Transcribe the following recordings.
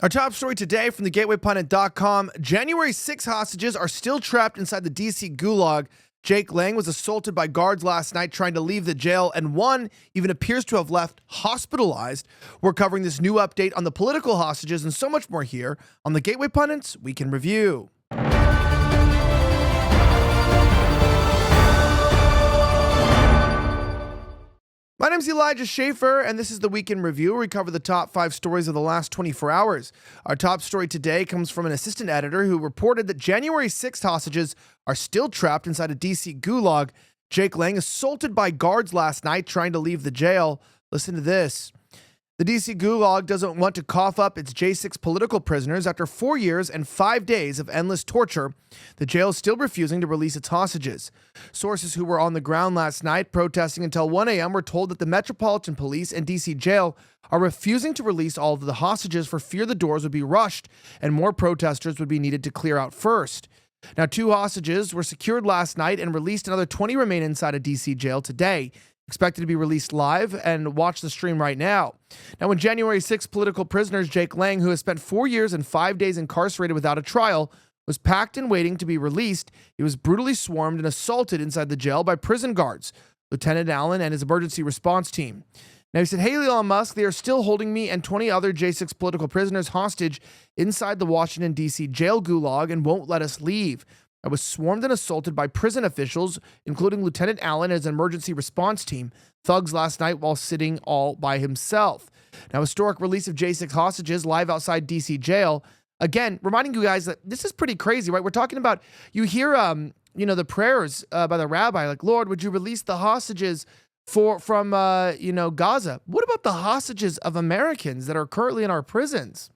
Our top story today from the GatewayPundit.com. January 6 hostages are still trapped inside the D.C. GULAG. Jake Lang was assaulted by guards last night trying to leave the jail, and one even appears to have left hospitalized. We're covering this new update on the political hostages and so much more here on the Gateway Pundits Week in Review. My name's Elijah Schaffer, and this is the Week in Review, where we cover the top 5 stories of the last 24 hours. Our top story today comes from an assistant editor who reported that January 6th hostages are still trapped inside a D.C. gulag. Jake Lang assaulted by guards last night trying to leave the jail. Listen to this. The D.C. Gulag doesn't want to cough up its J6 political prisoners after 4 years and 5 days of endless torture. The jail is still refusing to release its hostages. Sources who were on the ground last night protesting until 1 a.m. were told that the Metropolitan Police and D.C. jail are refusing to release all of the hostages for fear the doors would be rushed and more protesters would be needed to clear out first. Now, 2 hostages were secured last night and released. Another 20 remain inside a D.C. jail today, expected to be released live, and watch the stream right now. Now, when January 6 political prisoners Jake Lang, who has spent 4 years and 5 days incarcerated without a trial, was packed and waiting to be released, he was brutally swarmed and assaulted inside the jail by prison guards, Lieutenant Allen and his emergency response team. Now, he said, "Hey, Elon Musk, they are still holding me and 20 other J6 political prisoners hostage inside the Washington, D.C. jail gulag and won't let us leave. I was swarmed and assaulted by prison officials, including Lieutenant Allen and his emergency response team, thugs last night while sitting all by himself." Now, historic release of J6 hostages live outside D.C. jail. Again, reminding you guys that this is pretty crazy, right? We're talking about, you hear, the prayers by the rabbi, like, "Lord, would you release the hostages from Gaza?" What about the hostages of Americans that are currently in our prisons?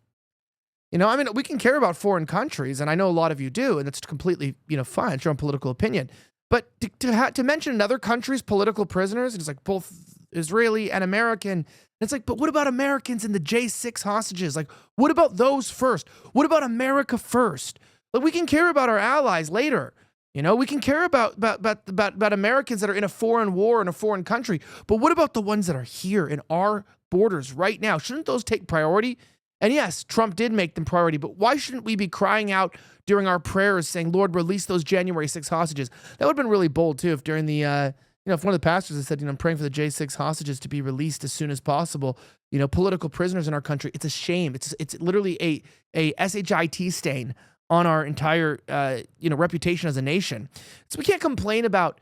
We can care about foreign countries, and I know a lot of you do, and it's completely, fine. It's your own political opinion. But to mention another country's political prisoners, it's like both Israeli and American. It's like, but what about Americans and the J6 hostages? Like, what about those first? What about America first? Like, we can care about our allies later. We can care about Americans that are in a foreign war in a foreign country. But what about the ones that are here in our borders right now? Shouldn't those take priority? And yes, Trump did make them priority, but why shouldn't we be crying out during our prayers saying, "Lord, release those January 6 hostages"? That would have been really bold, too, if during the, if one of the pastors had said, "I'm praying for the J6 hostages to be released as soon as possible." Political prisoners in our country, it's a shame. It's literally a SHIT stain on our entire, reputation as a nation. So we can't complain about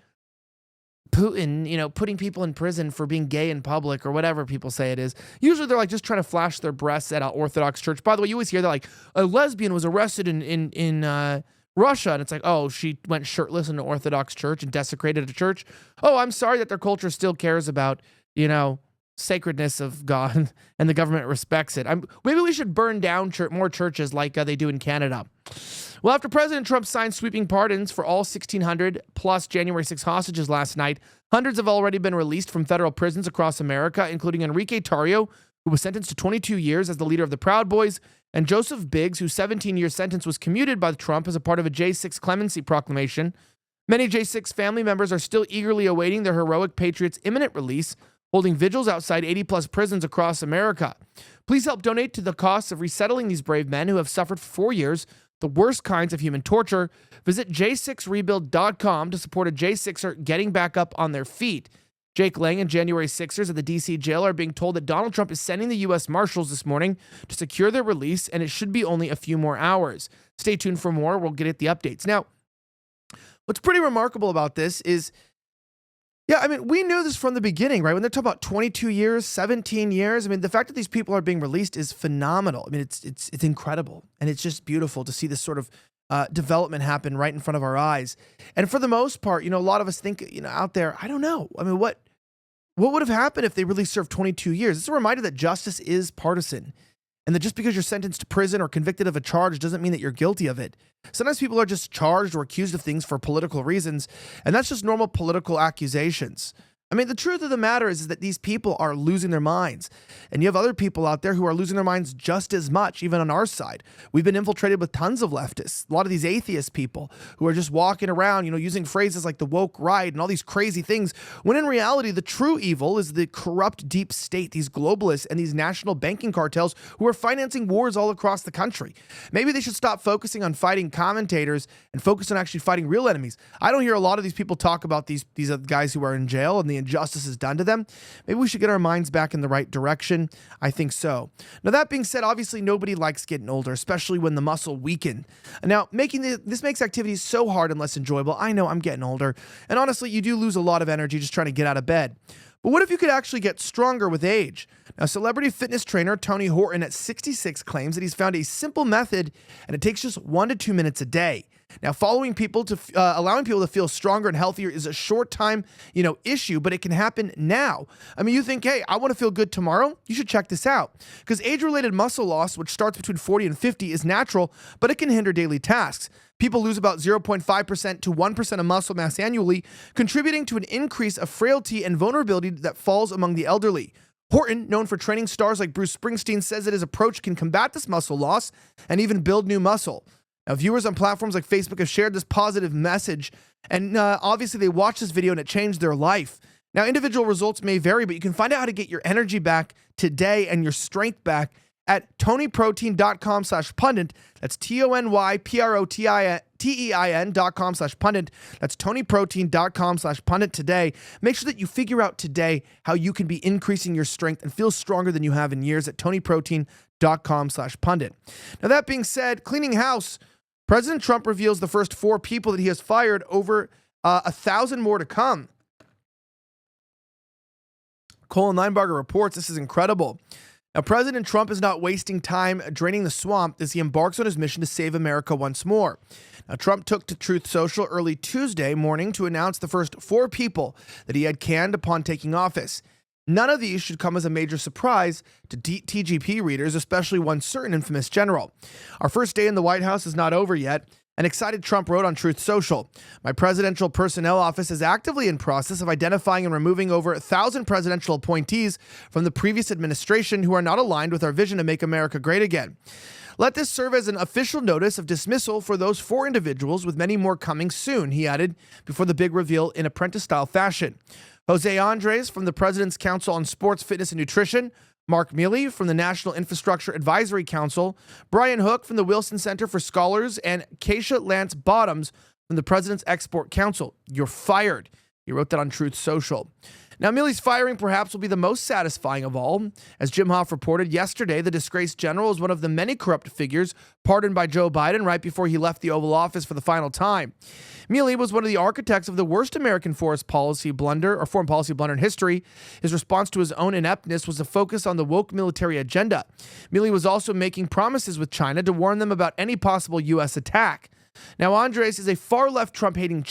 Putin, putting people in prison for being gay in public or whatever people say it is. Usually they're like just trying to flash their breasts at an Orthodox church. By the way, you always hear that like a lesbian was arrested in Russia, and it's like, oh, she went shirtless in an Orthodox church and desecrated a church. Oh, I'm sorry that their culture still cares about, sacredness of God and the government respects it. Maybe we should burn down more churches like they do in Canada. Well, after President Trump signed sweeping pardons for all 1,600 plus January 6 hostages last night, hundreds have already been released from federal prisons across America, including Enrique Tarrio, who was sentenced to 22 years as the leader of the Proud Boys, and Joseph Biggs, whose 17-year sentence was commuted by Trump as a part of a J6 clemency proclamation. Many J6 family members are still eagerly awaiting their heroic patriots' imminent release, holding vigils outside 80-plus prisons across America. Please help donate to the costs of resettling these brave men who have suffered for 4 years the worst kinds of human torture. Visit j6rebuild.com to support a J6er getting back up on their feet. Jake Lang and January 6ers at the D.C. jail are being told that Donald Trump is sending the U.S. Marshals this morning to secure their release, and it should be only a few more hours. Stay tuned for more. We'll get at the updates. Now, what's pretty remarkable about this is, we knew this from the beginning, right? When they're talking about 22 years, 17 years, the fact that these people are being released is phenomenal. It's incredible. And it's just beautiful to see this sort of development happen right in front of our eyes. And for the most part, a lot of us think, out there, I don't know. What would have happened if they really served 22 years? It's a reminder that justice is partisan. And that just because you're sentenced to prison or convicted of a charge doesn't mean that you're guilty of it. Sometimes people are just charged or accused of things for political reasons, and that's just normal political accusations. I mean, the truth of the matter is that these people are losing their minds. And you have other people out there who are losing their minds just as much, even on our side. We've been infiltrated with tons of leftists, a lot of these atheist people who are just walking around, using phrases like the woke right and all these crazy things, when in reality, the true evil is the corrupt deep state, these globalists and these national banking cartels who are financing wars all across the country. Maybe they should stop focusing on fighting commentators and focus on actually fighting real enemies. I don't hear a lot of these people talk about these guys who are in jail and the injustice is done to them. Maybe we should get our minds back in the right direction. I think so. Now, that being said, obviously nobody likes getting older, especially when the muscle weaken. Now, this makes activities so hard and less enjoyable. I know I'm getting older, and honestly, you do lose a lot of energy just trying to get out of bed. But what if you could actually get stronger with age? Now, celebrity fitness trainer Tony Horton at 66 claims that he's found a simple method, and it takes just 1 to 2 minutes a day. Now, allowing people to feel stronger and healthier is a short time, issue, but it can happen now. I mean, you think, hey, I want to feel good tomorrow? You should check this out. Because age-related muscle loss, which starts between 40 and 50, is natural, but it can hinder daily tasks. People lose about 0.5% to 1% of muscle mass annually, contributing to an increase of frailty and vulnerability that falls among the elderly. Horton, known for training stars like Bruce Springsteen, says that his approach can combat this muscle loss and even build new muscle. Now, viewers on platforms like Facebook have shared this positive message, and obviously they watched this video and it changed their life. Now, individual results may vary, but you can find out how to get your energy back today and your strength back at tonyprotein.com/pundit. That's TonyProtein.com/pundit. That's tonyprotein.com/pundit today. Make sure that you figure out today how you can be increasing your strength and feel stronger than you have in years at tonyprotein.com/pundit. Now, that being said, cleaning house, President Trump reveals the first 4 people that he has fired, over 1,000 more to come. Colin Linebarger reports this is incredible. Now, President Trump is not wasting time draining the swamp as he embarks on his mission to save America once more. Now, Trump took to Truth Social early Tuesday morning to announce the first 4 people that he had canned upon taking office. None of these should come as a major surprise to TGP readers, especially one certain infamous general. Our first day in the White House is not over yet. An excited Trump wrote on Truth Social, "My presidential personnel office is actively in process of identifying and removing over 1,000 presidential appointees from the previous administration who are not aligned with our vision to make America great again. Let this serve as an official notice of dismissal for those 4 individuals, with many more coming soon," he added, before the big reveal in apprentice-style fashion. Jose Andres from the President's Council on Sports, Fitness, and Nutrition, Mark Milley from the National Infrastructure Advisory Council, Brian Hook from the Wilson Center for Scholars, and Keisha Lance Bottoms from the President's Export Council. You're fired. He wrote that on Truth Social. Now, Milley's firing perhaps will be the most satisfying of all. As Jim Hoff reported yesterday, the disgraced general is one of the many corrupt figures pardoned by Joe Biden right before he left the Oval Office for the final time. Milley was one of the architects of the worst American foreign policy blunder in history. His response to his own ineptness was to focus on the woke military agenda. Milley was also making promises with China to warn them about any possible U.S. attack. Now, Andres is a far-left Trump-hating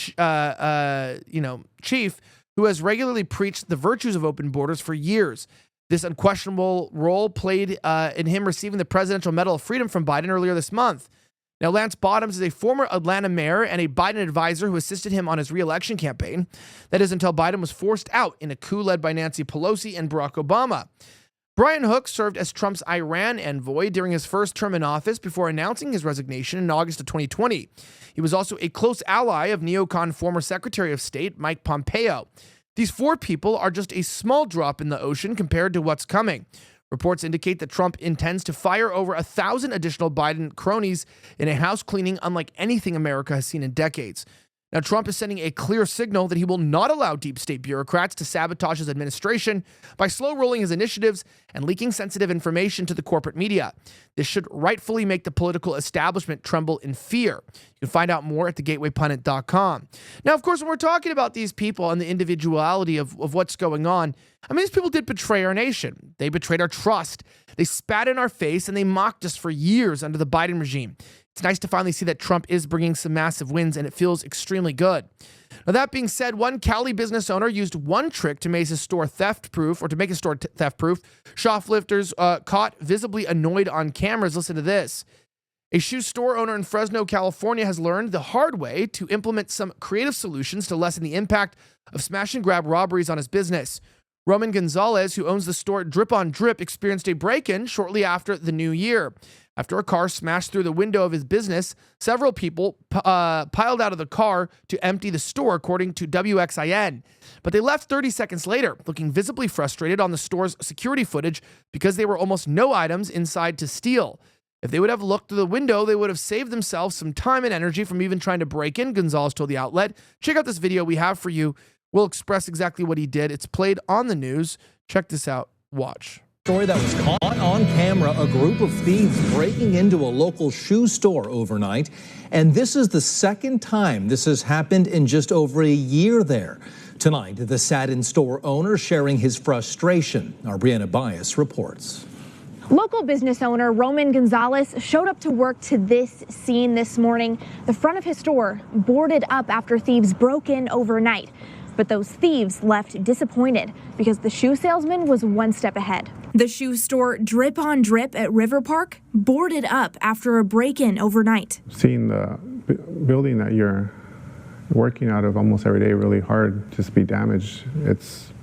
chief who has regularly preached the virtues of open borders for years. This unquestionable role played in him receiving the Presidential Medal of Freedom from Biden earlier this month. Now, Lance Bottoms is a former Atlanta mayor and a Biden advisor who assisted him on his re-election campaign. That is until Biden was forced out in a coup led by Nancy Pelosi and Barack Obama. Brian Hook served as Trump's Iran envoy during his first term in office before announcing his resignation in August of 2020. He was also a close ally of neocon former Secretary of State Mike Pompeo. These 4 people are just a small drop in the ocean compared to what's coming. Reports indicate that Trump intends to fire over 1,000 additional Biden cronies in a house cleaning unlike anything America has seen in decades. Now, Trump is sending a clear signal that he will not allow deep state bureaucrats to sabotage his administration by slow-rolling his initiatives and leaking sensitive information to the corporate media. This should rightfully make the political establishment tremble in fear. You can find out more at thegatewaypundit.com. Now, of course, when we're talking about these people and the individuality of what's going on, I mean, these people did betray our nation. They betrayed our trust. They spat in our face, and they mocked us for years under the Biden regime. It's nice to finally see that Trump is bringing some massive wins, and it feels extremely good. Now, that being said, one Cali business owner used one trick to make his store theft-proof. Shoplifters caught visibly annoyed on cameras. Listen to this. A shoe store owner in Fresno, California has learned the hard way to implement some creative solutions to lessen the impact of smash and grab robberies on his business. Roman Gonzalez, who owns the store Drip on Drip, experienced a break-in shortly after the new year. After a car smashed through the window of his business, several people piled out of the car to empty the store, according to WXIN. But they left 30 seconds later, looking visibly frustrated on the store's security footage because there were almost no items inside to steal. If they would have looked through the window, they would have saved themselves some time and energy from even trying to break in, Gonzalez told the outlet. Check out this video we have for you. We'll express exactly what he did. It's played on the news. Check this out. Watch. Story that was caught on camera, a group of thieves breaking into a local shoe store overnight. And this is the second time this has happened in just over a year there. Tonight, the saddened store owner sharing his frustration. Our Brianna Bias reports. Local business owner Roman Gonzalez showed up to work to this scene this morning. The front of his store boarded up after thieves broke in overnight. But those thieves left disappointed because the shoe salesman was one step ahead. The shoe store Drip on Drip at River Park boarded up after a break-in overnight. Seeing the building that you're working out of almost every day really hard just be damaged, it's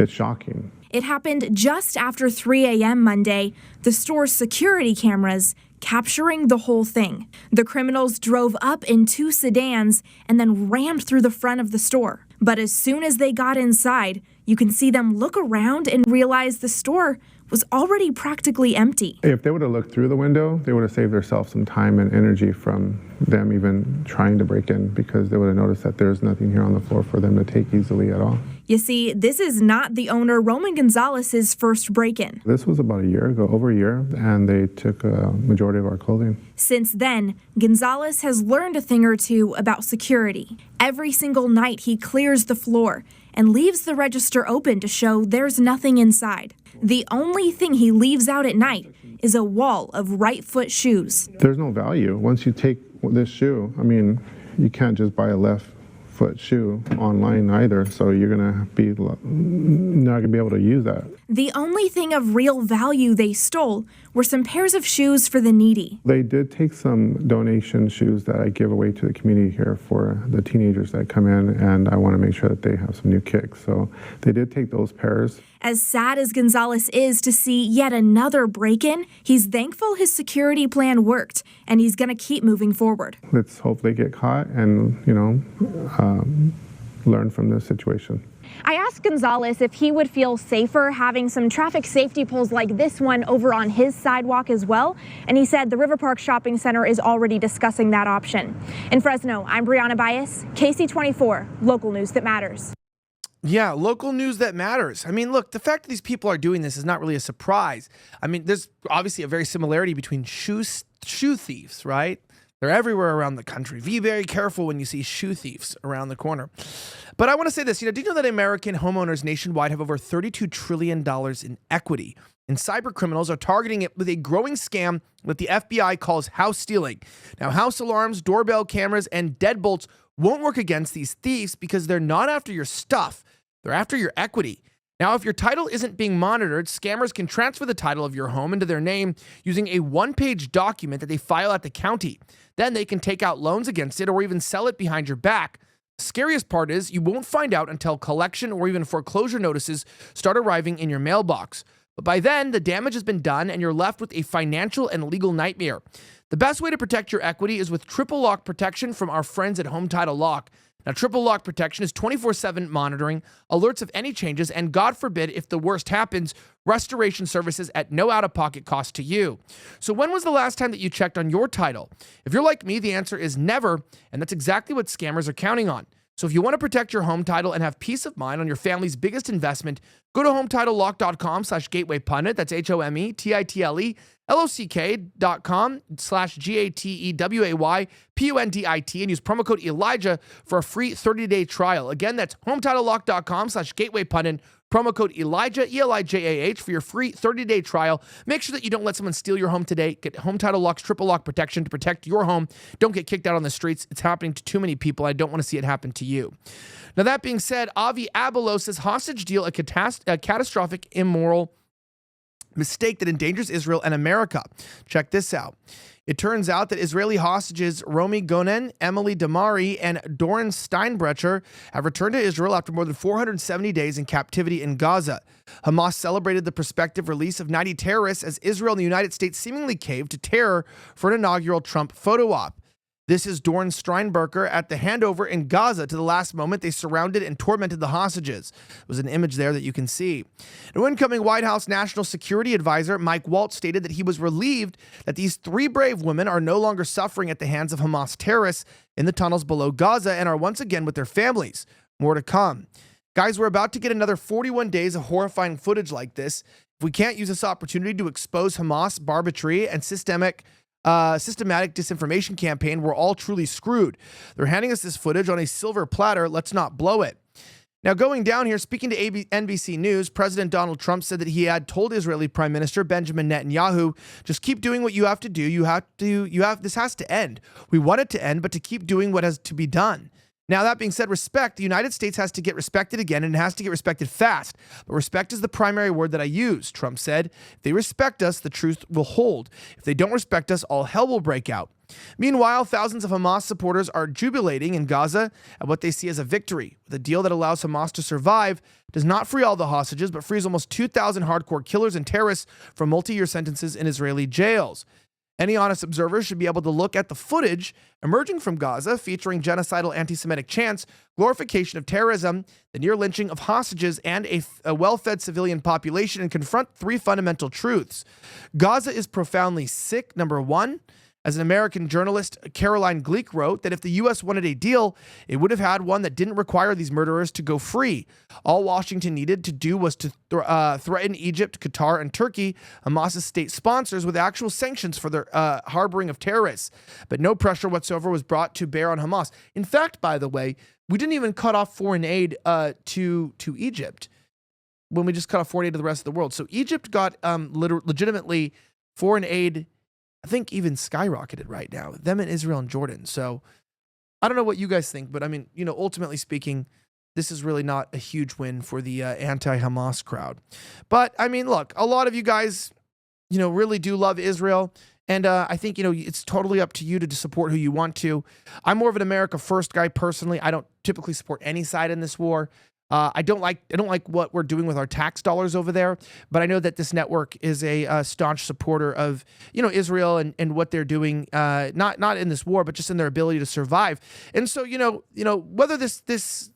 shocking. It happened just after 3 a.m. Monday. The store's security cameras capturing the whole thing. The criminals drove up in 2 sedans and then rammed through the front of the store. But as soon as they got inside, you can see them look around and realize the store was already practically empty. If they would have looked through the window, they would have saved themselves some time and energy from them even trying to break in, because they would have noticed that there's nothing here on the floor for them to take easily at all. You see, this is not the owner Roman Gonzalez's first break-in. This was about a year ago, over a year, and they took a majority of our clothing. Since then, Gonzalez has learned a thing or two about security. Every single night he clears the floor and leaves the register open to show there's nothing inside. The only thing he leaves out at night is a wall of right foot shoes. There's no value. Once you take this shoe, I mean, you can't just buy a left foot shoe online either, so you're gonna be not gonna be able to use that. The only thing of real value they stole were some pairs of shoes for the needy. They did take some donation shoes that I give away to the community here for the teenagers that come in, and I want to make sure that they have some new kicks. So they did take those pairs. As sad as Gonzalez is to see yet another break-in, he's thankful his security plan worked, and he's going to keep moving forward. Let's hope they get caught and, learn from this situation. I asked Gonzalez if he would feel safer having some traffic safety poles like this one over on his sidewalk as well, and he said the River Park Shopping Center is already discussing that option. In Fresno, I'm Brianna Bias, KC24, local news that matters. Yeah, local news that matters. I mean, look, the fact that these people are doing this is not really a surprise. I mean, there's obviously a very similarity between shoe thieves, right? They're everywhere around the country. Be very careful when you see shoe thieves around the corner. But I want to say this, do you know that American homeowners nationwide have over $32 trillion in equity? And cyber criminals are targeting it with a growing scam that the FBI calls house stealing. Now, house alarms, doorbell cameras, and deadbolts won't work against these thieves because they're not after your stuff. They're after your equity. Now, if your title isn't being monitored, scammers can transfer the title of your home into their name using a one-page document that they file at the county. Then they can take out loans against it or even sell it behind your back. The scariest part is you won't find out until collection or even foreclosure notices start arriving in your mailbox. But by then, the damage has been done and you're left with a financial and legal nightmare. The best way to protect your equity is with triple lock protection from our friends at Home Title Lock. Now, triple lock protection is 24/7 monitoring, alerts of any changes, and God forbid, if the worst happens, restoration services at no out-of-pocket cost to you. So when was the last time that you checked on your title? If you're like me, the answer is never, and that's exactly what scammers are counting on. So if you want to protect your home title and have peace of mind on your family's biggest investment, go to HometitleLock.com/gatewaypundit. That's HOMETITLE.LOCK/GATEWAYPUNDIT and use promo code Elijah for a free 30-day trial. Again, that's HometitleLock.com/gatewaypundit. Promo code Elijah, ELIJAH, for your free 30-day trial. Make sure that you don't let someone steal your home today. Get Home Title Lock's triple lock protection to protect your home. Don't get kicked out on the streets. It's happening to too many people. I don't want to see it happen to you. Now, that being said, Abelow says hostage deal a catastrophic, immoral mistake that endangers Israel and America. Check this out. It turns out that Israeli hostages Romy Gonen, Emily Damari, and Doron Steinbrecher have returned to Israel after more than 470 days in captivity in Gaza. Hamas celebrated the prospective release of 90 terrorists as Israel and the United States seemingly caved to terror for an inaugural Trump photo op. This is Doron Steinbrecher at the handover in Gaza. To the last moment, they surrounded and tormented the hostages. There's an image there that you can see. An incoming White House National Security Advisor, Mike Waltz, stated that he was relieved that these 3 brave women are no longer suffering at the hands of Hamas terrorists in the tunnels below Gaza and are once again with their families. More to come. Guys, we're about to get another 41 days of horrifying footage like this. If we can't use this opportunity to expose Hamas barbarity and systematic disinformation campaign, we're all truly screwed. They're handing us this footage on a silver platter. Let's not blow it. Now, going down here, speaking to NBC News, President Donald Trump said that he had told Israeli Prime Minister Benjamin Netanyahu, just keep doing what you have to do. This has to end. We want it to end, but to keep doing what has to be done. Now, that being said, respect. The United States has to get respected again, and it has to get respected fast. But respect is the primary word that I use, Trump said. If they respect us, the truth will hold. If they don't respect us, all hell will break out. Meanwhile, thousands of Hamas supporters are jubilating in Gaza at what they see as a victory. The deal that allows Hamas to survive does not free all the hostages, but frees almost 2,000 hardcore killers and terrorists from multi-year sentences in Israeli jails. Any honest observer should be able to look at the footage emerging from Gaza featuring genocidal anti-Semitic chants, glorification of terrorism, the near lynching of hostages, and a well-fed civilian population and confront 3 fundamental truths. Gaza is profoundly sick, number 1. As an American journalist, Caroline Gleek, wrote that if the U.S. wanted a deal, it would have had one that didn't require these murderers to go free. All Washington needed to do was to threaten Egypt, Qatar, and Turkey, Hamas's state sponsors, with actual sanctions for their harboring of terrorists. But no pressure whatsoever was brought to bear on Hamas. In fact, by the way, we didn't even cut off foreign aid to Egypt when we just cut off foreign aid to the rest of the world. So Egypt got legitimately foreign aid, I think, even skyrocketed right now, them in Israel and Jordan. So I don't know what you guys think, but I mean, ultimately speaking, this is really not a huge win for the anti-Hamas crowd. But I mean, look, a lot of you guys, really do love Israel. And I think, it's totally up to you to support who you want to. I'm more of an America First guy personally. I don't typically support any side in this war. I don't like what we're doing with our tax dollars over there, but I know that this network is a staunch supporter of Israel and what they're doing, not in this war, but just in their ability to survive. And so whether this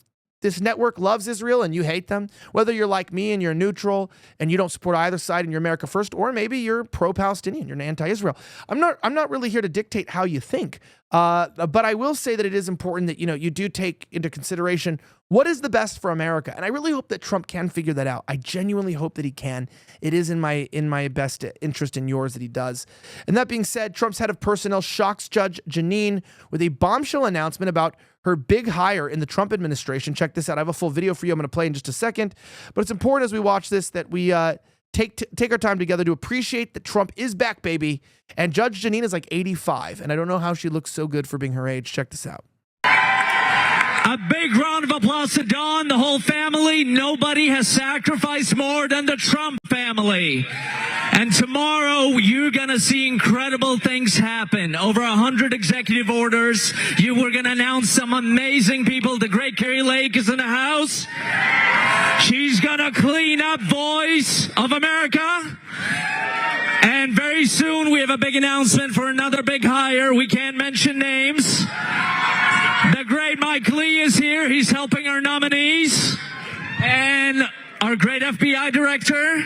network loves Israel and you hate them, whether you're like me and you're neutral and you don't support either side and you're America First, or maybe you're pro-Palestinian, you're an anti-Israel. I'm not really here to dictate how you think, but I will say that it is important that you do take into consideration what is the best for America. And I really hope that Trump can figure that out. I genuinely hope that he can. It is in my best interest and yours that he does. And that being said, Trump's head of personnel shocks Judge Jeanine with a bombshell announcement about her big hire in the Trump administration. Check this out. I have a full video for you I'm going to play in just a second. But it's important as we watch this that we take our time together to appreciate that Trump is back, baby. And Judge Jeanine is like 85. And I don't know how she looks so good for being her age. Check this out. A big round of applause to Dawn, the whole family. Nobody has sacrificed more than the Trump family. And tomorrow, you're going to see incredible things happen. Over 100 executive orders. You were going to announce some amazing people. The great Carrie Lake is in the house. She's going to clean up Voice of America. And very soon, we have a big announcement for another big hire. We can't mention names. The great Mike Lee is here. He's helping our nominees. And our great FBI director,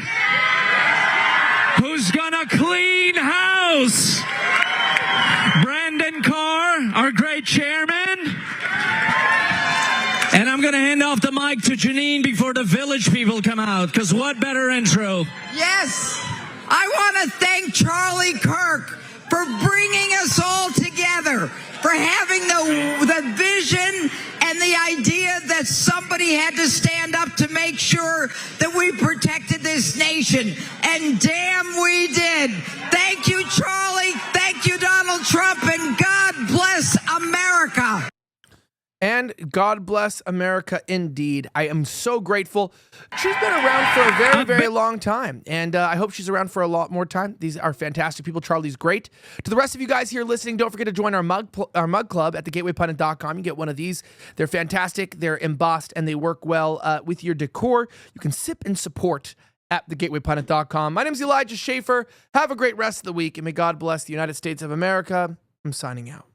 who's gonna clean house. Brandon Carr, our great chairman. And I'm gonna hand off the mic to Jeanine before the village people come out, because what better intro? Yes, I want to thank Charlie Kirk for bringing us all together, for having the vision and the idea that somebody had to stand up to make sure that we protected this nation. And damn, we did. Thank you, Charlie. Thank you, Donald Trump. And God bless America. And God bless America indeed. I am so grateful. She's been around for a very, very long time. And I hope she's around for a lot more time. These are fantastic people. Charlie's great. To the rest of you guys here listening, don't forget to join our mug club at thegatewaypundit.com. You get one of these. They're fantastic. They're embossed and they work well with your decor. You can sip and support at thegatewaypundit.com. My name is Elijah Schaffer. Have a great rest of the week, and may God bless the United States of America. I'm signing out.